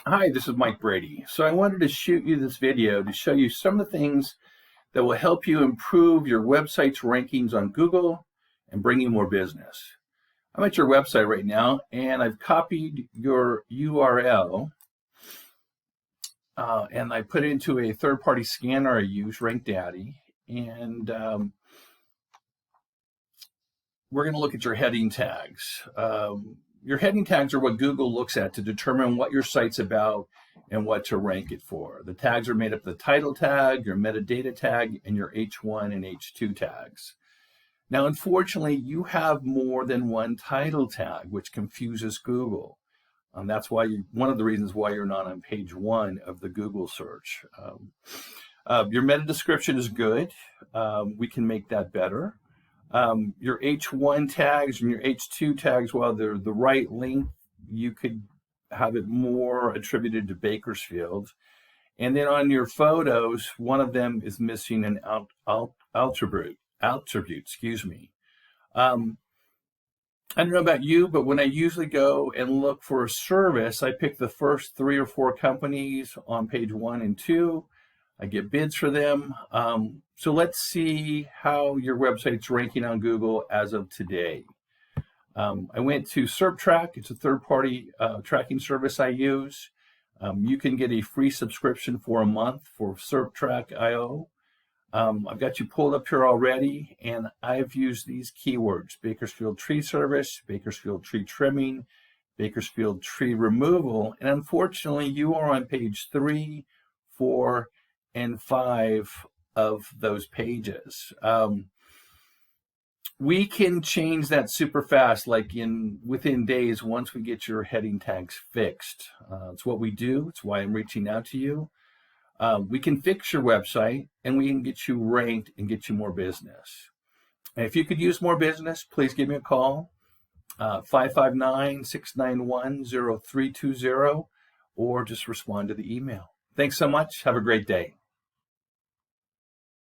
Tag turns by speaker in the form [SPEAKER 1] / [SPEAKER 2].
[SPEAKER 1] Hi, this is Mike Brady. So I wanted to shoot you this video to show you some of the things that will help you improve your website's rankings on Google and bring you more business. I'm at your website right now and I've copied your URL and I put it into a third-party scanner I use, RankDaddy, and we're going to look at your heading tags. Your heading tags are what Google looks at to determine what your site's about and what to rank it for. The tags are made up of the title tag, your metadata tag, and your H1 and H2 tags. Now, unfortunately, you have more than one title tag, which confuses Google. That's why one of the reasons why you're not on page 1 of the Google search. Your meta description is good. We can make that better. Your H1 tags and your H2 tags, while they're the right length, you could have it more attributed to Bakersfield. And then on your photos, one of them is missing an attribute, excuse me. I don't know about you, but when I usually go and look for a service, I pick the first 3 or 4 companies on page 1 and 2. I get bids for them. So let's see how your website's ranking on Google as of today. I went to SERPTrack. It's a third-party tracking service I use. You can get a free subscription for a month for SERPTrack.io. I've got you pulled up here already, and I've used these keywords: Bakersfield tree service, Bakersfield tree trimming, Bakersfield tree removal, and unfortunately you are on page 3, 4, and 5 of those pages. We can change that super fast, like within days, once we get your heading tags fixed. It's what we do. It's why I'm reaching out to you. We can fix your website and we can get you ranked and get you more business. And if you could use more business, please give me a call, 559-691-0320, or just respond to the email. Thanks so much. Have a great day.